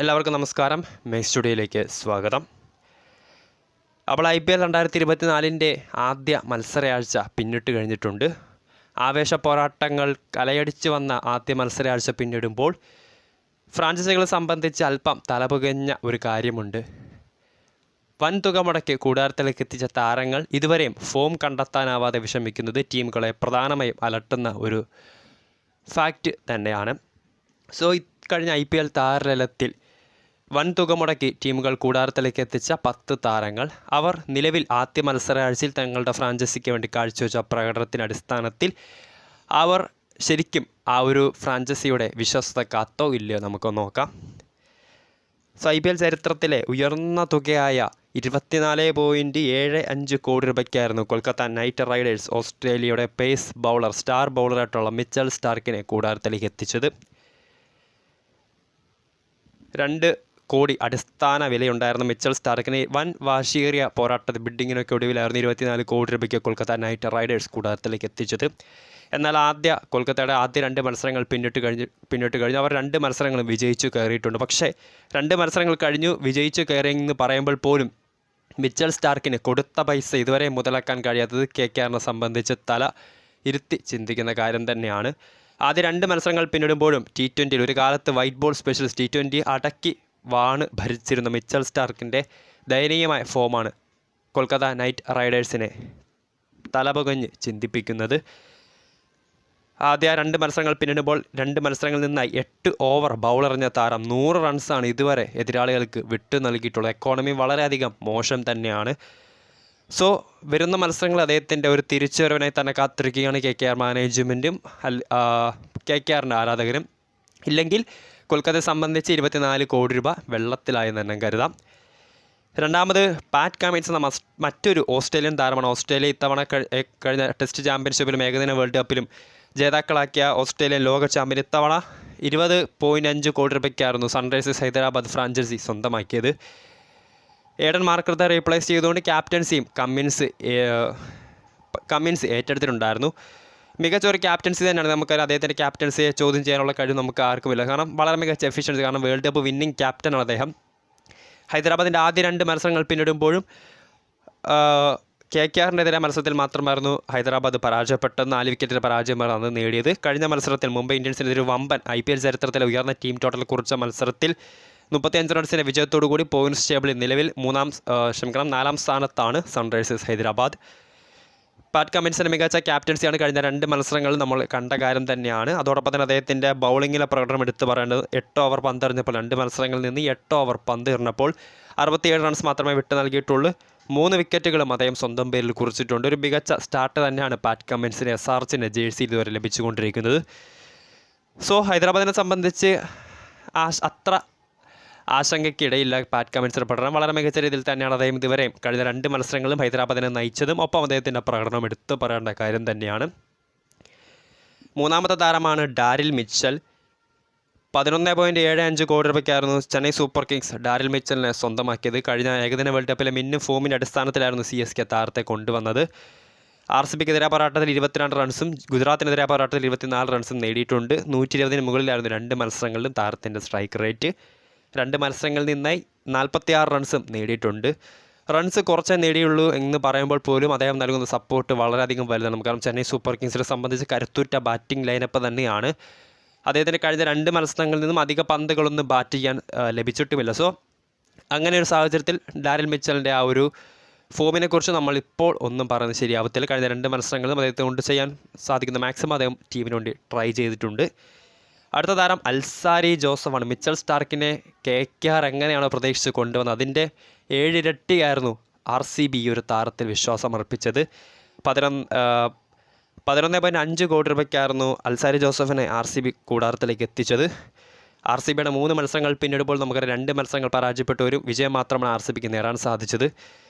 എല്ലാവർക്കും നമസ്കാരം. മെയ് സ്റ്റുഡിയോയിലേക്ക് സ്വാഗതം. അപ്പോൾ IPL 2024 ആദ്യ മത്സരയാഴ്ച പിന്നിട്ട് കഴിഞ്ഞിട്ടുണ്ട്. ആവേശ പോരാട്ടങ്ങൾ കലയടിച്ച് വന്ന ആദ്യ മത്സരയാഴ്ച പിന്നിടുമ്പോൾ ഫ്രാഞ്ചൈസികളെ സംബന്ധിച്ച് അല്പം തലപുകഞ്ഞ ഒരു കാര്യമുണ്ട്. വൻതുക മുടക്കി കൂടാരത്തിലേക്ക് എത്തിച്ച താരങ്ങൾ ഇതുവരെയും ഫോം കണ്ടെത്താനാവാതെ വിഷമിക്കുന്നത് ടീമുകളെ പ്രധാനമായും അലട്ടുന്ന ഒരു ഫാക്റ്റ് തന്നെയാണ്. സോ കഴിഞ്ഞ IPL താരലേലത്തിൽ വൻതുക മുടക്കി ടീമുകൾ കൂടാരത്തിലേക്ക് എത്തിച്ച 10 താരങ്ങൾ അവർ നിലവിൽ ആദ്യ മത്സരയാഴ്ചയിൽ തങ്ങളുടെ ഫ്രാഞ്ചൈസിക്ക് വേണ്ടി കാഴ്ചവെച്ച പ്രകടനത്തിൻ്റെ അടിസ്ഥാനത്തിൽ അവർ ശരിക്കും ആ ഒരു ഫ്രാഞ്ചൈസിയുടെ വിശ്വസ്തത കാത്തോ ഇല്ലയോ നമുക്ക് നോക്കാം. സോ IPL ചരിത്രത്തിലെ ഉയർന്ന തുകയായ 24.75 കോടി രൂപയ്ക്കായിരുന്നു കൊൽക്കത്ത നൈറ്റ് റൈഡേഴ്സ് ഓസ്ട്രേലിയയുടെ പേസ് ബൗളർ സ്റ്റാർ ബൗളറായിട്ടുള്ള മിച്ചൽ സ്റ്റാർക്കിനെ കൂടാരത്തിലേക്ക് എത്തിച്ചത്. 2 കോടി അടിസ്ഥാന വിലയുണ്ടായിരുന്ന മിച്ചൽ സ്റ്റാർക്കിനെ വൻ വാശിയേറിയ പോരാട്ടത്തിൽ ബിഡിങ്ങിനൊക്കെ ഒടുവിലായിരുന്നു 24 കോടി രൂപയ്ക്ക് കൊൽക്കത്ത നൈറ്റ് റൈഡേഴ്സ് കൂടാരത്തിലേക്ക് എത്തിച്ചത്. എന്നാൽ കൊൽക്കത്തയുടെ ആദ്യ 2 മത്സരങ്ങൾ പിന്നിട്ട് കഴിഞ്ഞു. അവർ 2 മത്സരങ്ങളും വിജയിച്ചു കയറിയിട്ടുണ്ട്. പക്ഷേ 2 മത്സരങ്ങൾ കഴിഞ്ഞു വിജയിച്ചു കയറിയെന്ന് പറയുമ്പോൾ പോലും മിച്ചൽ സ്റ്റാർക്കിന് കൊടുത്ത പൈസ ഇതുവരെ മുതലാക്കാൻ കഴിയാത്തത് KKRനെ സംബന്ധിച്ച് തല ഇരുത്തി ചിന്തിക്കുന്ന കാര്യം തന്നെയാണ്. ആദ്യ 2 മത്സരങ്ങൾ പിന്നിടുമ്പോഴും T20 ഒരു കാലത്ത് വൈറ്റ് ബോൾ സ്പെഷ്യലിസ്റ്റ് T20 അടക്കി വാണ് ഭരിച്ചിരുന്ന മിച്ചൽ സ്റ്റാർക്കിൻ്റെ ദയനീയമായ ഫോമാണ് കൊൽക്കത്ത നൈറ്റ് റൈഡേഴ്സിനെ തലപുകഞ്ഞ് ചിന്തിപ്പിക്കുന്നത്. ആദ്യ 2 മത്സരങ്ങൾ പിന്നിടുമ്പോൾ 2 മത്സരങ്ങളിൽ നിന്നായി 8 ഓവർ ബൗളെറിഞ്ഞ താരം 100 റൺസാണ് ഇതുവരെ എതിരാളികൾക്ക് വിട്ടു നൽകിയിട്ടുള്ളത്. എക്കോണമി വളരെയധികം മോശം തന്നെയാണ്. സോ വരുന്ന മത്സരങ്ങൾ അദ്ദേഹത്തിൻ്റെ ഒരു തിരിച്ചുവരവിനായി തന്നെ കാത്തിരിക്കുകയാണ് KKR മാനേജ്മെൻറ്റും KKRൻ്റെ ആരാധകരും. ഇല്ലെങ്കിൽ കൊൽക്കത്തയെ സംബന്ധിച്ച് 24 കോടി രൂപ വെള്ളത്തിലായി തന്നെ കരുതാം. രണ്ടാമത് പാറ്റ് കമിൻസ് എന്ന മറ്റൊരു ഓസ്ട്രേലിയൻ താരമാണ്. ഓസ്ട്രേലിയ ഇത്തവണ കഴിഞ്ഞ ടെസ്റ്റ് ചാമ്പ്യൻഷിപ്പിലും ഏകദിന വേൾഡ് കപ്പിലും ജേതാക്കളാക്കിയ ഓസ്ട്രേലിയൻ ലോക ചാമ്പ്യൻ ഇത്തവണ 20.5 കോടി രൂപയ്ക്കായിരുന്നു സൺറൈസേഴ്സ് ഹൈദരാബാദ് ഫ്രാഞ്ചൈസി സ്വന്തമാക്കിയത്. ഏഡൻ മാർക്കറത്തെ റീപ്ലേസ് ചെയ്തുകൊണ്ട് ക്യാപ്റ്റൻസിയും കമ്മിൻസ് ഏറ്റെടുത്തിട്ടുണ്ടായിരുന്നു. മികച്ച ഒരു ക്യാപ്റ്റൻസി തന്നെയാണ്. നമുക്കറിയാം അദ്ദേഹത്തിൻ്റെ ക്യാപ്റ്റൻസിയെ ചോദ്യം ചെയ്യാനുള്ള കഴിവ് നമുക്ക് ആർക്കുമില്ല. കാരണം വളരെ മികച്ച എഫിഷ്യൻസി, കാരണം വേൾഡ് കപ്പ് വിന്നിംഗ് ക്യാപ്റ്റനാണ് അദ്ദേഹം. ഹൈദരാബാദിൻ്റെ ആദ്യ 2 മത്സരങ്ങൾ പിന്നിടുമ്പോഴും KKRനെതിരെ മത്സരത്തിൽ മാത്രമായിരുന്നു ഹൈദരാബാദ് പരാജയപ്പെട്ടത്. 4 വിക്കറ്റിന് പരാജയമാണ് അന്ന് നേടിയത്. കഴിഞ്ഞ മത്സരത്തിൽ മുംബൈ ഇന്ത്യൻസിനെതിരെ വമ്പൻ IPL ചരിത്രത്തിലെ ഉയർന്ന ടീം ടോട്ടൽ കുറിച്ച മത്സരത്തിൽ 35 റൺസിൻ്റെ വിജയത്തോടുകൂടി പോയിൻറ്റ്സ് ടേബിളിൽ നിലവിൽ 4ാം സ്ഥാനത്താണ് സൺറൈസേഴ്സ് ഹൈദരാബാദ്. പാറ്റ് കമിൻസിൻ്റെ മികച്ച ക്യാപ്റ്റൻസിയാണ് കഴിഞ്ഞ 2 മത്സരങ്ങളിൽ നമ്മൾ കണ്ട കാര്യം തന്നെയാണ്. അതോടൊപ്പം തന്നെ അദ്ദേഹത്തിൻ്റെ ബൗളിങ്ങിലെ പ്രകടനം എടുത്തു പറയേണ്ടത് 8 ഓവർ പന്തെറിഞ്ഞപ്പോൾ 2 മത്സരങ്ങളിൽ നിന്ന് 8 ഓവർ പന്ത് എറിഞ്ഞപ്പോൾ 67 റൺസ് മാത്രമേ വിട്ടു നൽകിയിട്ടുള്ളൂ. 3 വിക്കറ്റുകളും അദ്ദേഹം സ്വന്തം പേരിൽ കുറിച്ചിട്ടുണ്ട്. ഒരു മികച്ച സ്റ്റാർട്ട് തന്നെയാണ് പാറ്റ് കമിൻസിന് SRHൻ്റെ ജേഴ്സി ഇതുവരെ ലഭിച്ചുകൊണ്ടിരിക്കുന്നത്. സോ ഹൈദരാബാദിനെ സംബന്ധിച്ച് അത്ര ആശങ്കയ്ക്കിടയില്ല. പാറ്റ് കമിൻസിൻ്റെ പ്രകടനം വളരെ മികച്ച രീതിയിൽ തന്നെയാണ് അദ്ദേഹം ഇതുവരെ കഴിഞ്ഞ 2 മത്സരങ്ങളും ഹൈദരാബാദിനെ നയിച്ചതും. ഒപ്പം അദ്ദേഹത്തിൻ്റെ പ്രകടനം എടുത്തു പറയേണ്ട കാര്യം തന്നെയാണ്. മൂന്നാമത്തെ താരമാണ് ഡാരിൽ മിച്ചൽ. 11.75 കോടി രൂപയ്ക്കായിരുന്നു ചെന്നൈ സൂപ്പർ കിങ്സ് ഡാരിൽ മിച്ചലിനെ സ്വന്തമാക്കിയത്. കഴിഞ്ഞ ഏകദിന വേൾഡ് കപ്പിലെ മിന്നും ഫോമിൻ്റെ അടിസ്ഥാനത്തിലായിരുന്നു CSK താരത്തെ കൊണ്ടുവന്നത്. RCBക്കെതിരെ പോരാട്ടത്തിൽ 22 റൺസും ഗുജറാത്തിനെതിരെ പോരാട്ടത്തിൽ 24 റൺസും നേടിയിട്ടുണ്ട്. 120-ന് മുകളിലായിരുന്നു 2 മത്സരങ്ങളിലും താരത്തിൻ്റെ സ്ട്രൈക്ക് റേറ്റ്. 2 മത്സരങ്ങളിൽ നിന്നായി 46 റൺസും നേടിയിട്ടുണ്ട്. റൺസ് കുറച്ചേ നേടിയുള്ളൂ എന്ന് പറയുമ്പോൾ പോലും അദ്ദേഹം നൽകുന്ന സപ്പോർട്ട് വളരെയധികം വലുതാണ്. കാരണം ചെന്നൈ സൂപ്പർ കിങ്സിനെ സംബന്ധിച്ച് കരുത്തുറ്റ ബാറ്റിംഗ് ലൈനപ്പ് തന്നെയാണ്. അദ്ദേഹത്തിന് കഴിഞ്ഞ 2 മത്സരങ്ങളിൽ നിന്നും അധിക പന്തുകളൊന്നും ബാറ്റ് ചെയ്യാൻ ലഭിച്ചിട്ടുമില്ല. സോ അങ്ങനെ ഒരു സാഹചര്യത്തിൽ ഡാരിൽ മിച്ചലിൻ്റെ ആ ഒരു ഫോമിനെക്കുറിച്ച് നമ്മളിപ്പോൾ ഒന്നും പറയുന്നത് ശരിയാവത്തില്ല. കഴിഞ്ഞ 2 മത്സരങ്ങളിലും അദ്ദേഹത്തെ കൊണ്ട് ചെയ്യാൻ സാധിക്കുന്ന മാക്സിമം അദ്ദേഹം ടീമിന് വേണ്ടി ട്രൈ ചെയ്തിട്ടുണ്ട്. അടുത്ത താരം അൽസാരി ജോസഫാണ്. മിച്ചൽ സ്റ്റാർക്കിനെ KKR എങ്ങനെയാണോ പ്രതീക്ഷിച്ച് കൊണ്ടുവന്നത് അതിൻ്റെ 7 ഇരട്ടിയായിരുന്നു RCB ഈ ഒരു താരത്തിൽ വിശ്വാസം അർപ്പിച്ചത്. 11.5 കോടി രൂപയ്ക്കായിരുന്നു അൽസാരി ജോസഫിനെ RCB കൂടാരത്തിലേക്ക് എത്തിച്ചത്. RCBയുടെ 3 മത്സരങ്ങൾ പിന്നിടുമ്പോൾ നമുക്കറിയാം 2 മത്സരങ്ങൾ പരാജയപ്പെട്ട ഒരു വിജയം മാത്രമാണ് RCBക്ക് നേടാൻ സാധിച്ചത്.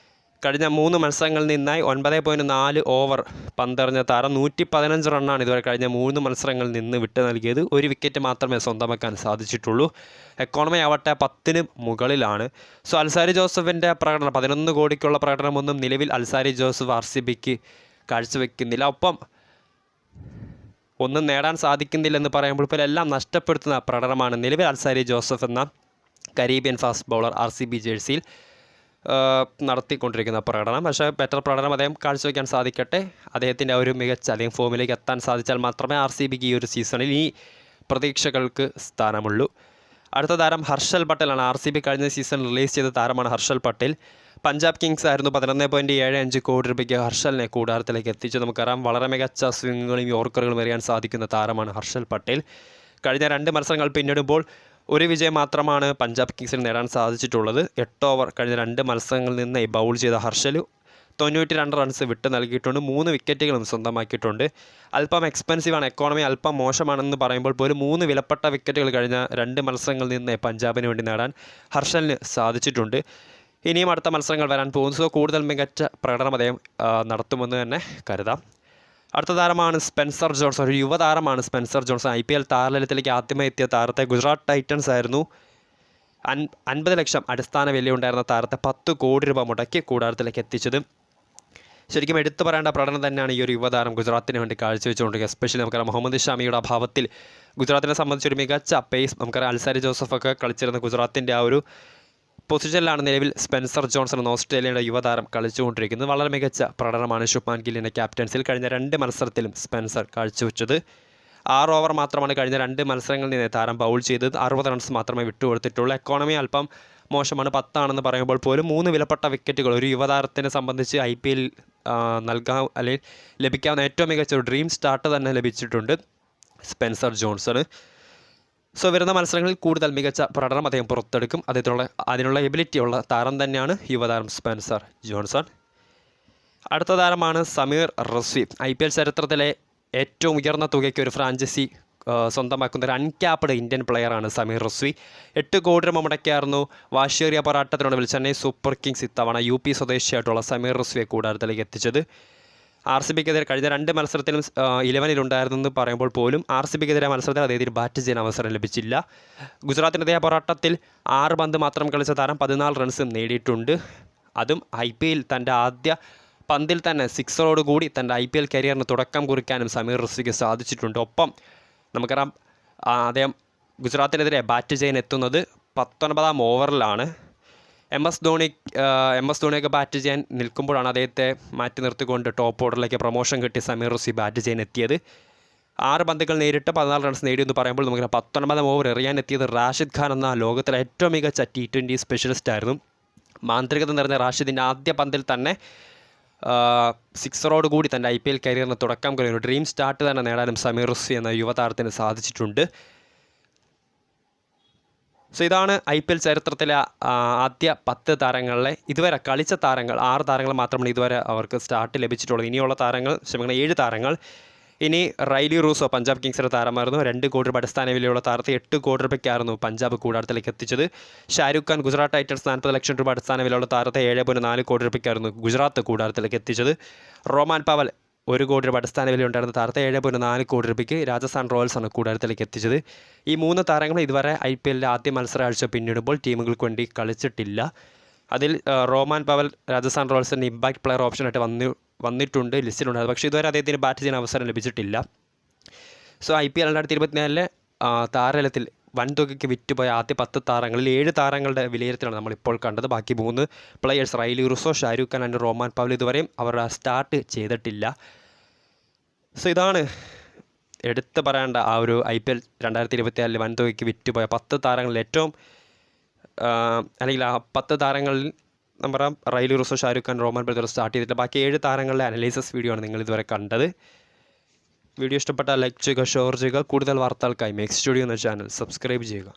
കഴിഞ്ഞ 3 മത്സരങ്ങളിൽ നിന്നായി 9.4 ഓവർ പന്തെറിഞ്ഞ താരം 115 റണ്ണാണ് ഇതുവരെ കഴിഞ്ഞ 3 മത്സരങ്ങളിൽ നിന്ന് വിട്ടു നൽകിയത്. 1 വിക്കറ്റ് മാത്രമേ സ്വന്തമാക്കാൻ സാധിച്ചിട്ടുള്ളൂ. എക്കോണമി ആവട്ടെ 10-ന് മുകളിലാണ്. സോ അൽസാരി ജോസഫിൻ്റെ പ്രകടനം 11 കോടിക്കുള്ള പ്രകടനമൊന്നും നിലവിൽ അൽസാരി ജോസഫ് RCBക്ക് കാഴ്ചവെക്കുന്നില്ല. ഒപ്പം ഒന്നും നേടാൻ സാധിക്കുന്നില്ലെന്ന് പറയുമ്പോൾ ഇപ്പോൾ എല്ലാം നഷ്ടപ്പെടുത്തുന്ന പ്രകടനമാണ് നിലവിൽ അൽസാരി ജോസഫ് എന്ന കരീബിയൻ ഫാസ്റ്റ് ബൗളർ RCB ജേഴ്സിയിൽ നടത്തിക്കൊണ്ടിരിക്കുന്ന പ്രകടനം. പക്ഷേ ബെറ്റർ പ്രകടനം അദ്ദേഹം കാഴ്ചവെക്കാൻ സാധിക്കട്ടെ. അദ്ദേഹത്തിൻ്റെ ഒരു മികച്ച അല്ലെങ്കിൽ ഫോമിലേക്ക് എത്താൻ സാധിച്ചാൽ മാത്രമേ RCBക്ക് ഈ ഒരു സീസണിൽ ഈ പ്രതീക്ഷകൾക്ക് സ്ഥാനമുള്ളൂ. അടുത്ത താരം ഹർഷൽ പട്ടേലാണ്. RCB കഴിഞ്ഞ സീസൺ റിലീസ് ചെയ്ത താരമാണ് ഹർഷൽ പട്ടേൽ. പഞ്ചാബ് കിങ്സ് ആയിരുന്നു 11.75 കോടി രൂപയ്ക്ക് ഹർഷലിനെ കൂടാരത്തിലേക്ക് എത്തിച്ചു. നമുക്കറിയാം വളരെ മികച്ച സ്വിങ്ങുകളും യോർക്കറുകളും എറിയാൻ സാധിക്കുന്ന താരമാണ് ഹർഷൽ പട്ടേൽ. കഴിഞ്ഞ 2 മത്സരങ്ങൾ പിന്നിടുമ്പോൾ ഒരു വിജയം മാത്രമാണ് പഞ്ചാബ് കിങ്സിന് നേടാൻ സാധിച്ചിട്ടുള്ളത്. 8 ഓവർ കഴിഞ്ഞ 2 മത്സരങ്ങളിൽ നിന്ന് ബൗൾ ചെയ്ത ഹർഷൽ 92 റൺസ് വിട്ട് നൽകിയിട്ടുണ്ട്. 3 വിക്കറ്റുകളും സ്വന്തമാക്കിയിട്ടുണ്ട്. അല്പം എക്സ്പെൻസീവാണ്, എക്കോണമി അല്പം മോശമാണെന്ന് പറയുമ്പോൾ പോലും 3 വിലപ്പെട്ട വിക്കറ്റുകൾ കഴിഞ്ഞ 2 മത്സരങ്ങളിൽ നിന്ന് പഞ്ചാബിന് വേണ്ടി നേടാൻ ഹർഷലിന് സാധിച്ചിട്ടുണ്ട്. ഇനിയും അടുത്ത മത്സരങ്ങൾ വരാൻ പോകുന്നു. സോ കൂടുതൽ മികച്ച പ്രകടനം അദ്ദേഹം നടത്തുമെന്ന് തന്നെ കരുതാം. അടുത്ത താരമാണ് സ്പെൻസർ ജോൺസൺ. ഒരു യുവതാരമാണ് സ്പെൻസർ ജോൺസൺ. IPL താരലേലത്തിലേക്ക് ആദ്യമായി എത്തിയ താരത്തെ ഗുജറാത്ത് ടൈറ്റൻസ് ആയിരുന്നു 50 ലക്ഷം അടിസ്ഥാന വിലയുണ്ടായിരുന്ന താരത്തെ 10 കോടി രൂപ മുടക്കി കൂടാരത്തിലേക്ക് എത്തിച്ചത്. ശരിക്കും എടുത്തു പറയേണ്ട പ്രകടനം തന്നെയാണ് ഈ ഒരു യുവതാരം ഗുജറാത്തിന് വേണ്ടി കാഴ്ചവെച്ചുകൊണ്ടിരിക്കുക. എസ്പെഷ്യലി നമുക്കറിയാം മുഹമ്മദ് ഷമിയുടെ അഭാവത്തിൽ ഗുജറാത്തിനെ സംബന്ധിച്ചൊരു മികച്ച പേസ് നമുക്കറിയാം. അൽസാരി ജോസഫൊക്കെ കളിച്ചിരുന്ന ഗുജറാത്തിൻ്റെ ആ ഒരു പൊസിഷനിലാണ് നിലവിൽ സ്പെൻസർ ജോൺസൺ എന്ന ഓസ്ട്രേലിയയുടെ യുവതാരം കളിച്ചുകൊണ്ടിരിക്കുന്നത്. വളരെ മികച്ച പ്രകടനമാണ് ശുഭ്മാൻ ഗില്ലിൻ്റെ ക്യാപ്റ്റൻസിൽ കഴിഞ്ഞ 2 മത്സരത്തിലും സ്പെൻസർ കാഴ്ചവെച്ചത്. 6 ഓവർ മാത്രമാണ് കഴിഞ്ഞ 2 മത്സരങ്ങളിൽ നിന്ന് താരം ബൗൾ ചെയ്തത്. 60 റൺസ് മാത്രമേ വിട്ടുകൊടുത്തിട്ടുള്ളൂ. എക്കോണമി അല്പം മോശമാണ്, 10 ആണെന്ന് പറയുമ്പോൾ പോലും 3 വിലപ്പെട്ട വിക്കറ്റുകൾ ഒരു യുവതാരത്തിനെ സംബന്ധിച്ച് IPL നൽകാൻ അല്ലെങ്കിൽ ലഭിക്കാവുന്ന ഏറ്റവും മികച്ച ഒരു ഡ്രീം സ്റ്റാർട്ട് തന്നെ ലഭിച്ചിട്ടുണ്ട് സ്പെൻസർ ജോൺസണ്. സോ വരുന്ന മത്സരങ്ങളിൽ കൂടുതൽ മികച്ച പ്രകടനം അദ്ദേഹം പുറത്തെടുക്കും. അതിനുള്ള എബിലിറ്റി ഉള്ള താരം തന്നെയാണ് യുവതാരം സ്പെൻസർ ജോൺസൺ. അടുത്ത താരമാണ് സമീർ റസ്വി. IPL ചരിത്രത്തിലെ ഏറ്റവും ഉയർന്ന തുകയ്ക്ക് ഒരു ഫ്രാഞ്ചൈസി സ്വന്തമാക്കുന്ന ഒരു അൺക്യാപ്ഡ് ഇന്ത്യൻ പ്ലെയറാണ് സമീർ റസ്വി. 8 കോടി രൂപ മുടക്കിയായിരുന്നു വാശിയേറിയ പോരാട്ടത്തിനൊടുവിൽ ചെന്നൈ സൂപ്പർ കിങ്സ് ഇത്തവണ UP സ്വദേശിയായിട്ടുള്ള സമീർ റസ്വിയെ കൂടാരത്തിലേക്ക് എത്തിച്ചത്. RCBക്കെതിരെ കഴിഞ്ഞ 2 മത്സരത്തിലും 11-ൽ ഉണ്ടായിരുന്നെന്ന് പറയുമ്പോൾ പോലും RCBക്കെതിരെ മത്സരത്തിൽ അദ്ദേഹത്തിന് ബാറ്റ് ചെയ്യാൻ അവസരം ലഭിച്ചില്ല. ഗുജറാത്തിനെതിരെ പോരാട്ടത്തിൽ 6 പന്ത് മാത്രം കളിച്ച താരം 14 റൺസും നേടിയിട്ടുണ്ട്. അതും IPL തൻ്റെ ആദ്യ പന്തിൽ തന്നെ 6 കൂടി തൻ്റെ IPL കരിയറിന് തുടക്കം കുറിക്കാനും സമീർ റസ്വിക്ക് സാധിച്ചിട്ടുണ്ട്. ഒപ്പം നമുക്കറിയാം അദ്ദേഹം ഗുജറാത്തിനെതിരെ ബാറ്റ് ചെയ്യാൻ എത്തുന്നത് 19-ാം ഓവറിലാണ്. MS ധോണിയൊക്കെ ബാറ്റ് ചെയ്യാൻ നിൽക്കുമ്പോഴാണ് അദ്ദേഹത്തെ മാറ്റി നിർത്തിക്കൊണ്ട് ടോപ്പ് ഓർഡറിലേക്ക് പ്രൊമോഷൻ കിട്ടി സമീർ റസ്വി ബാറ്റ് ചെയ്യാൻ എത്തിയത്. 6 പന്തുകൾ നേരിട്ട് 14 റൺസ് നേടിയെന്ന് പറയുമ്പോൾ നമുക്ക് 19-ാം ഓവർ എറിയാൻ എത്തിയത് റാഷിദ് ഖാൻ എന്ന ലോകത്തിലെ ഏറ്റവും മികച്ച T20 സ്പെഷ്യലിസ്റ്റ് ആയിരുന്നു. മാന്ത്രികത നിറഞ്ഞ റാഷിദിൻ്റെ ആദ്യ പന്തിൽ തന്നെ 6 കൂടി തൻ്റെ IPL കരിയറിന് തുടക്കം കുറിക്കുന്ന ഒരു ഡ്രീം സ്റ്റാർട്ട് തന്നെ നേടാനും സമീർ റസ്വി എന്ന യുവതാരത്തിന് സാധിച്ചിട്ടുണ്ട്. സോ ഇതാണ് IPL ചരിത്രത്തിലെ ആദ്യ 10 താരങ്ങളിലെ ഇതുവരെ കളിച്ച താരങ്ങൾ. 6 താരങ്ങൾ മാത്രമാണ് ഇതുവരെ അവർക്ക് സ്റ്റാർട്ട് ലഭിച്ചിട്ടുള്ളത്. ഇനിയുള്ള താരങ്ങൾ 7 താരങ്ങൾ. ഇനി റൈലി റൂസോ പഞ്ചാബ് കിങ്സിൻ്റെ താരമായിരുന്നു. 2 കോടി രൂപ അടിസ്ഥാന വിലയുള്ള താരത്തെ 8 കോടി രൂപയ്ക്കായിരുന്നു പഞ്ചാബ് കൂടാരത്തിലേക്ക് എത്തിച്ചത്. ഷാരൂഖ് ഖാൻ ഗുജറാത്ത് ടൈറ്റൻസ് 40 ലക്ഷം രൂപ അടിസ്ഥാന വിലയുള്ള താരത്തെ 7.4 കോടി രൂപയ്ക്കായിരുന്നു ഗുജറാത്ത് കൂടാരത്തിലേക്ക് എത്തിച്ചത്. റോമാൻ പവൽ 1 കോടി രൂപ അടിസ്ഥാന വിലയുണ്ടായിരുന്ന താരത്തെ 7.4 കോടി രൂപയ്ക്ക് രാജസ്ഥാൻ റോയൽസാണ് കൂടാരത്തിലേക്ക് എത്തിച്ചത്. ഈ 3 താരങ്ങൾ ഇതുവരെ IPLൻ്റെ ആദ്യ മത്സരാഴ്ച പിന്നിടുമ്പോൾ ടീമുകൾക്ക് വേണ്ടി കളിച്ചിട്ടില്ല. അതിൽ റോമാൻ പവൽ രാജസ്ഥാൻ റോയൽസിൻ്റെ ഇമ്പാക്ട് പ്ലെയർ ഓപ്ഷനായിട്ട് വന്നിട്ടുണ്ട്, ലിസ്റ്റിലുണ്ടായത്. പക്ഷേ ഇതുവരെ അദ്ദേഹത്തിന് ബാറ്റ് ചെയ്യാൻ അവസരം ലഭിച്ചിട്ടില്ല. സോ IPL 2024 താരലേലത്തിൽ വൻതുകയ്ക്ക് വിറ്റുപോയ ആദ്യ 10 താരങ്ങളിൽ 7 താരങ്ങളുടെ വിലയിരുത്തലാണ് നമ്മളിപ്പോൾ കണ്ടത്. ബാക്കി 3 players Rilee Rossouw, Shahrukh Khan and Rovman Powell ഇതുവരെയും അവർ സ്റ്റാർട്ട് ചെയ്തിട്ടില്ല. സോ ഇതാണ് എടുത്ത് പറയേണ്ട ആ ഒരു IPL 2024 വൻതുകയ്ക്ക് വിറ്റുപോയ 10 താരങ്ങളിൽ ഏറ്റവും അല്ലെങ്കിൽ ആ 10 താരങ്ങളിൽ നമ്മുടെ Rilee Rossouw, Shahrukh Khan, Rovman Powell start ചെയ്തിട്ടില്ല. ബാക്കി 7 താരങ്ങളുടെ അനലൈസിസ് വീഡിയോ ആണ് നിങ്ങൾ ഇതുവരെ കണ്ടത്. വീഡിയോ ഇഷ്ടപ്പെട്ടാൽ ലൈക്ക് ചെയ്യുക, ഷെയർ ചെയ്യുക. കൂടുതൽ വാർത്തകൾക്കായി മേക്സ് സ്റ്റുഡിയോ എന്ന ചാനൽ സബ്സ്ക്രൈബ് ചെയ്യുക.